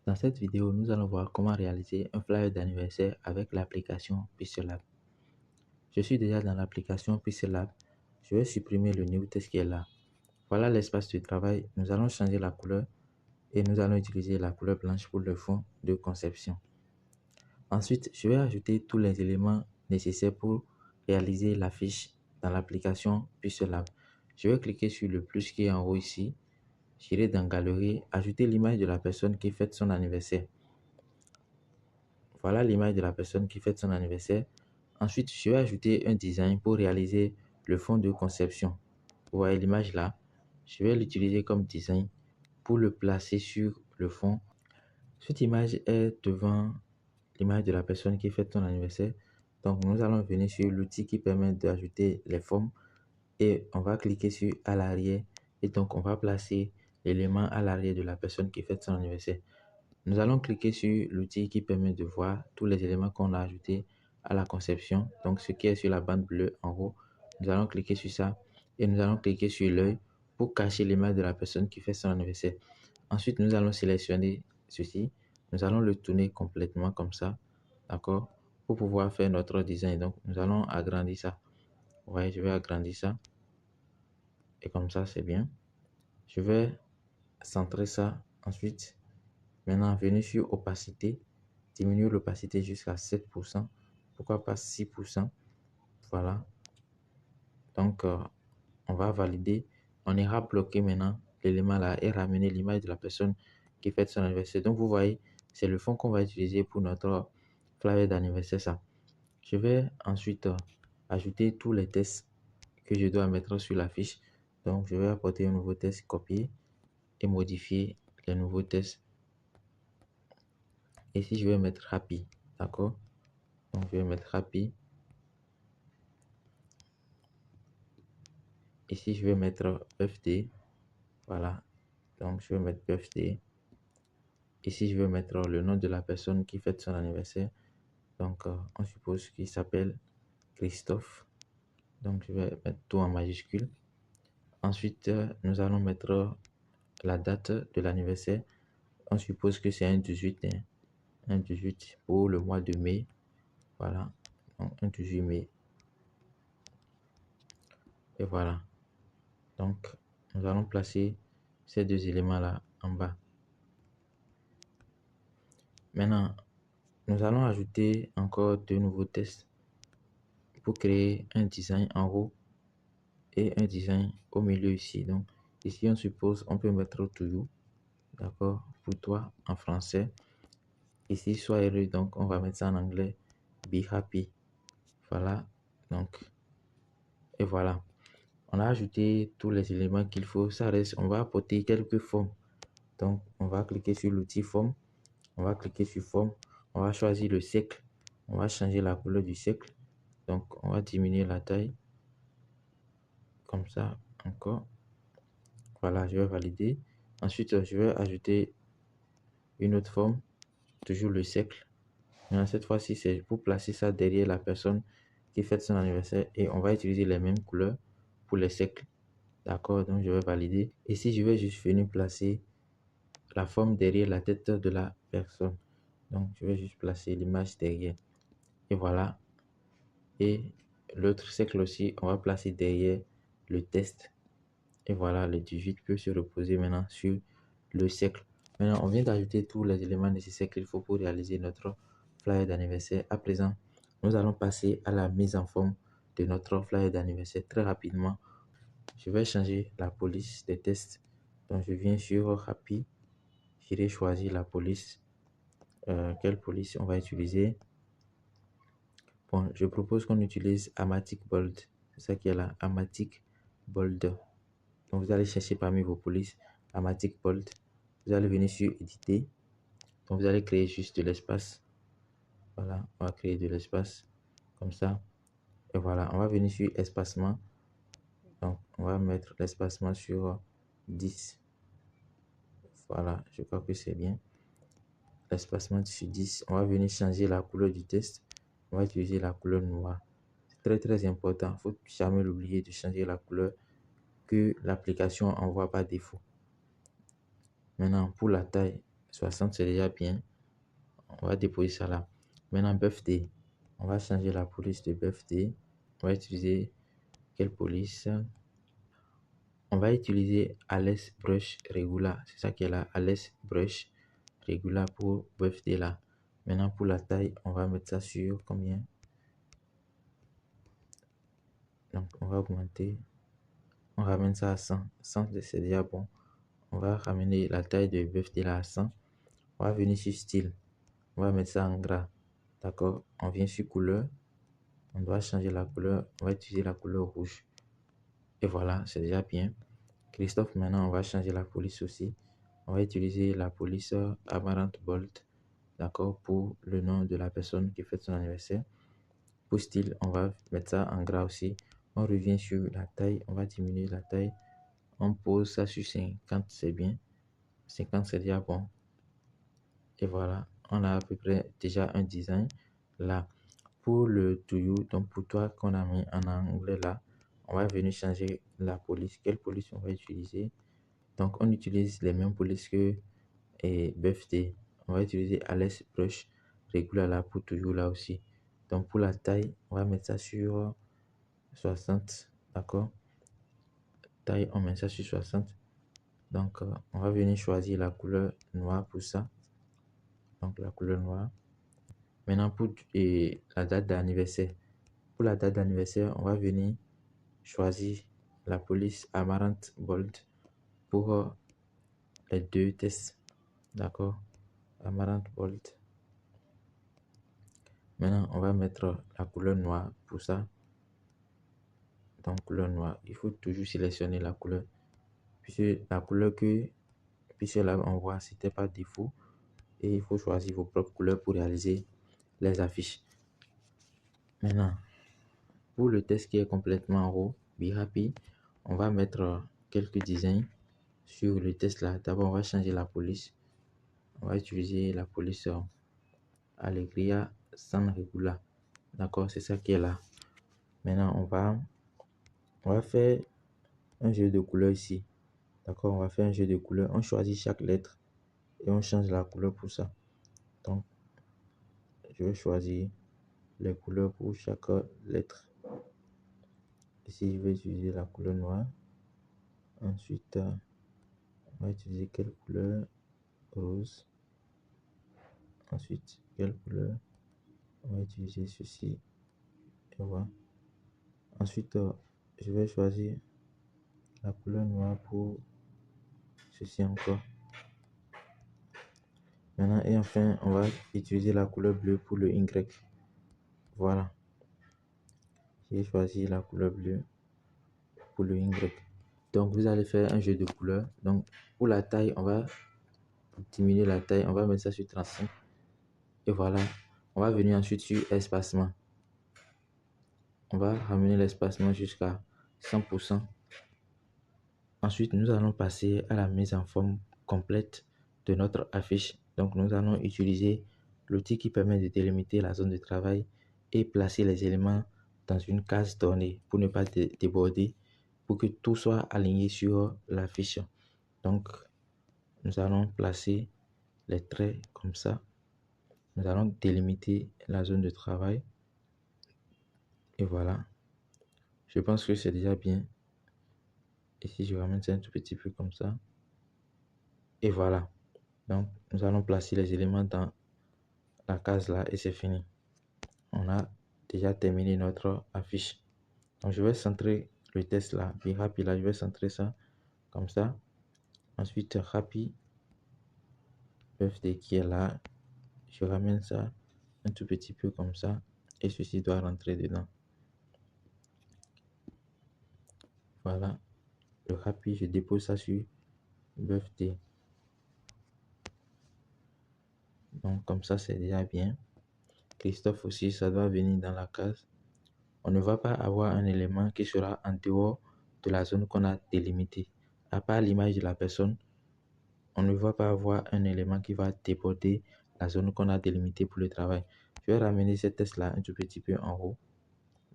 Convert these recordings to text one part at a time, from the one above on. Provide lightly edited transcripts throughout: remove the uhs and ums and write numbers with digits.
Dans cette vidéo, nous allons voir comment réaliser un flyer d'anniversaire avec l'application Pixelab. Je suis déjà dans l'application Pixelab. Je vais supprimer le new text qui est là. Voilà l'espace de travail. Nous allons changer la couleur et nous allons utiliser la couleur blanche pour le fond de conception. Ensuite, je vais ajouter tous les éléments nécessaires pour réaliser la fiche dans l'application Pixelab. Je vais cliquer sur le plus qui est en haut ici. J'irai dans Galerie, ajouter l'image de la personne qui fête son anniversaire. Voilà l'image de la personne qui fête son anniversaire. Ensuite, je vais ajouter un design pour réaliser le fond de conception. Vous voyez l'image là. Je vais l'utiliser comme design pour le placer sur le fond. Cette image est devant l'image de la personne qui fête son anniversaire. Donc, nous allons venir sur l'outil qui permet d'ajouter les formes et on va cliquer sur à l'arrière. Et donc, on va placer l'élément à l'arrière de la personne qui fête son anniversaire. Nous allons cliquer sur l'outil qui permet de voir tous les éléments qu'on a ajoutés à la conception. Donc, ce qui est sur la bande bleue en haut, nous allons cliquer sur ça et nous allons cliquer sur l'œil pour cacher l'image de la personne qui fait son anniversaire. Ensuite, nous allons sélectionner ceci. Nous allons le tourner complètement comme ça, d'accord, pour pouvoir faire notre design. Donc, nous allons agrandir ça. Vous voyez, je vais agrandir ça. Et comme ça, c'est bien. Je vais centrer ça. Ensuite, maintenant, venir sur opacité, diminuer l'opacité jusqu'à 7%. Pourquoi pas 6%? Voilà. Donc, on va valider. On ira bloquer maintenant l'élément là et ramener l'image de la personne qui fête son anniversaire. Donc, vous voyez, c'est le fond qu'on va utiliser pour notre flyer d'anniversaire. Ça. Je vais ensuite ajouter tous les tests que je dois mettre sur la fiche. Donc, je vais apporter un nouveau test, copier et modifier les nouveaux tests. Ici, je vais mettre happy, d'accord? Donc, je vais mettre happy. Ici, je vais mettre birthday. Voilà. Donc, je vais mettre birthday. Ici, je vais mettre le nom de la personne qui fête son anniversaire. Donc, on suppose qu'il s'appelle Christophe. Donc, je vais mettre tout en majuscule. Ensuite, nous allons mettre la date de l'anniversaire. On suppose que c'est un 18, hein, un 18 pour le mois de mai. Voilà, donc un 18 mai. Et voilà. Donc, nous allons placer ces deux éléments-là en bas. Maintenant, nous allons ajouter encore deux nouveaux tests pour créer un design en haut et un design au milieu ici. Donc, ici, on suppose, on peut mettre toujours, d'accord, pour toi en français. Ici, sois heureux, donc on va mettre ça en anglais, be happy. Voilà, donc, et voilà. On a ajouté tous les éléments qu'il faut. Ça reste, on va apporter quelques formes. Donc, on va cliquer sur l'outil forme. On va cliquer sur forme. On va choisir le cercle. On va changer la couleur du cercle. Donc, on va diminuer la taille. Comme ça, encore. Voilà, je vais valider. Ensuite, je vais ajouter une autre forme. Toujours le cercle. Maintenant, cette fois-ci, c'est pour placer ça derrière la personne qui fête son anniversaire. Et on va utiliser les mêmes couleurs pour les cercles. D'accord, donc je vais valider. Ici, je vais juste venir placer la forme derrière la tête de la personne. Donc, je vais juste placer l'image derrière. Et voilà. Et l'autre cercle aussi, on va placer derrière le test. Et voilà, le 18 peut se reposer maintenant sur le cercle. Maintenant, on vient d'ajouter tous les éléments nécessaires qu'il faut pour réaliser notre flyer d'anniversaire. À présent, nous allons passer à la mise en forme de notre flyer d'anniversaire très rapidement. Je vais changer la police des tests. Donc, je viens sur Happy. J'irai choisir la police. Quelle police on va utiliser? Bon, je propose qu'on utilise Amatic Bold. C'est ça qui est là, Amatic Bold. Donc, vous allez chercher parmi vos polices Amatic Bold. Vous allez venir sur Éditer. Donc, vous allez créer juste de l'espace. Voilà, on va créer de l'espace comme ça. Et voilà, on va venir sur Espacement. Donc, on va mettre l'espacement sur 10. Voilà, je crois que c'est bien. L'espacement sur 10. On va venir changer la couleur du test. On va utiliser la couleur noire. C'est très important. Il ne faut jamais l'oublier de changer la couleur que l'application envoie par défaut. Maintenant, pour la taille, 60, c'est déjà bien. On va déposer ça là. Maintenant, birthday. On va changer la police de birthday. On va utiliser quelle police? On va utiliser Alice Brush Regular. C'est ça qui est là. Alice Brush Regular pour birthday là. Maintenant, pour la taille, on va mettre ça sur combien? Donc, on va augmenter. On ramène ça à 100. 100, c'est déjà bon. On va ramener la taille de birthday là à 100. On va venir sur style. On va mettre ça en gras. D'accord? On vient sur couleur. On doit changer la couleur. On va utiliser la couleur rouge. Et voilà, c'est déjà bien. Christophe, maintenant, on va changer la police aussi. On va utiliser la police Amaranth Bolt. D'accord? Pour le nom de la personne qui fête son anniversaire. Pour style, on va mettre ça en gras aussi. On revient sur la taille. On va diminuer la taille. On pose ça sur 50, c'est bien. 50, c'est déjà bon. Et voilà, on a à peu près déjà un design là. Pour le to you, donc pour toi qu'on a mis en anglais là, on va venir changer la police. Quelle police on va utiliser? Donc on utilise les mêmes polices que birthday. On va utiliser Alice Brush Regular là pour to you là aussi. Donc pour la taille, on va mettre ça sur 60. D'accord? Taille, on met ça sur 60. Donc on va venir choisir la couleur noire pour ça. Donc la couleur noire. Maintenant, pour la date d'anniversaire. Pour la date d'anniversaire, on va venir choisir la police Amaranth Bold pour les deux tests. D'accord? Amaranth Bold. Maintenant, on va mettre la couleur noire pour ça. Donc, couleur noire. Il faut toujours sélectionner la couleur. Puisque la couleur puisque là, on voit, c'était par défaut. Et il faut choisir vos propres couleurs pour réaliser les affiches. Maintenant, pour le test qui est complètement en haut, Be Happy, on va mettre quelques designs sur le test là. D'abord, on va changer la police. On va utiliser la police Allegria San Regula. D'accord, c'est ça qui est là. Maintenant, on va faire un jeu de couleurs ici. D'accord, on va faire un jeu de couleurs. On choisit chaque lettre et on change la couleur pour ça. Donc, je vais choisir les couleurs pour chaque lettre. Ici, je vais utiliser la couleur noire. Ensuite, on va utiliser quelle couleur? Rose. Ensuite, quelle couleur? On va utiliser ceci. Et voilà. Ensuite, je vais choisir la couleur noire pour ceci encore. Maintenant, et enfin, on va utiliser la couleur bleue pour le Y. Voilà. J'ai choisi la couleur bleue pour le Y. Donc, vous allez faire un jeu de couleurs. Donc, pour la taille, on va diminuer la taille. On va mettre ça sur 35. Et voilà. On va venir ensuite sur espacement. On va ramener l'espacement jusqu'à 100%. Ensuite, nous allons passer à la mise en forme complète de notre affiche. Donc, nous allons utiliser l'outil qui permet de délimiter la zone de travail et placer les éléments dans une case donnée pour ne pas déborder, pour que tout soit aligné sur l'affiche. Donc, nous allons placer les traits comme ça. Nous allons délimiter la zone de travail. Et voilà. Je pense que c'est déjà bien. Ici, je ramène ça un tout petit peu comme ça. Et voilà. Donc, nous allons placer les éléments dans la case là et c'est fini. On a déjà terminé notre affiche. Donc, je vais centrer le test là. Be Happy là, je vais centrer ça comme ça. Ensuite, Happy Birthday qui est là. Je ramène ça un tout petit peu comme ça. Et ceci doit rentrer dedans. Voilà. Le Happy, je dépose ça sur Birthday. Donc, comme ça, c'est déjà bien. Christophe aussi, ça doit venir dans la case. On ne va pas avoir un élément qui sera en dehors de la zone qu'on a délimitée. À part l'image de la personne, on ne va pas avoir un élément qui va déborder la zone qu'on a délimitée pour le travail. Je vais ramener ce test-là un tout petit peu en haut.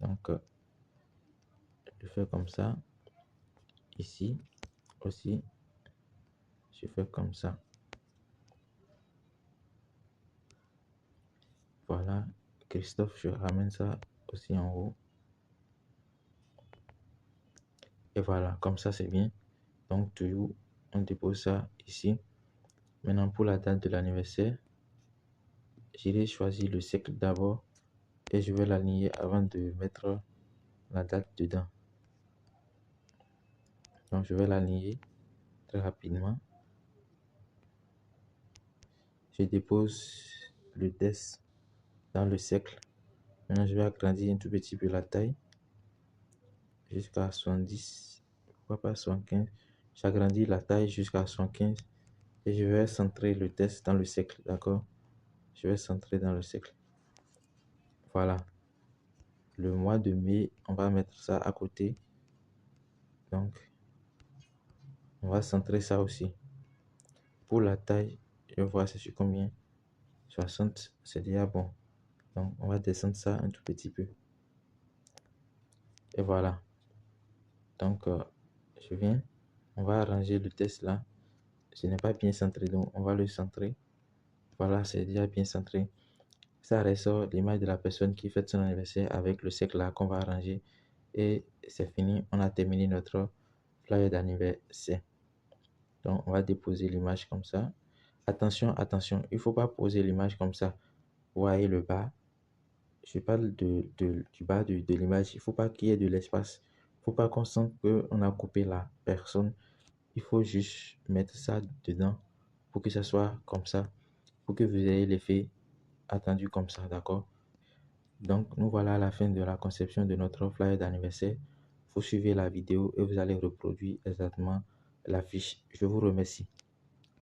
Donc, je fais comme ça. Ici aussi, je fais comme ça. Voilà, Christophe, je ramène ça aussi en haut. Et voilà, comme ça c'est bien. Donc toujours, on dépose ça ici. Maintenant pour la date de l'anniversaire, j'irai choisir le siècle d'abord et je vais l'aligner avant de mettre la date dedans. Donc je vais l'aligner très rapidement. Je dépose le test dans le cercle. Maintenant je vais agrandir un tout petit peu la taille jusqu'à 70, pourquoi pas 75. J'agrandis la taille jusqu'à 75 et je vais centrer le test dans le cercle, d'accord? Je vais centrer dans le cercle. Voilà. Le mois de mai, on va mettre ça à côté. Donc, on va centrer ça aussi. Pour la taille, je vais voir c'est sur combien. 60, c'est déjà bon. Donc, on va descendre ça un tout petit peu. Et voilà. Donc, je viens. On va arranger le test là. Ce n'est pas bien centré, donc on va le centrer. Voilà, c'est déjà bien centré. Ça ressort l'image de la personne qui fête son anniversaire avec le cercle là qu'on va arranger. Et c'est fini. On a terminé notre flyer d'anniversaire. Donc, on va déposer l'image comme ça. Attention, attention, il ne faut pas poser l'image comme ça. Vous voyez le bas. Je parle du bas de l'image. Il ne faut pas qu'il y ait de l'espace. Il ne faut pas qu'on sente qu'on a coupé la personne. Il faut juste mettre ça dedans pour que ça soit comme ça. Pour que vous ayez l'effet attendu comme ça, d'accord? Donc, nous voilà à la fin de la conception de notre flyer d'anniversaire. Vous suivez la vidéo et vous allez reproduire exactement la fiche. Je vous remercie.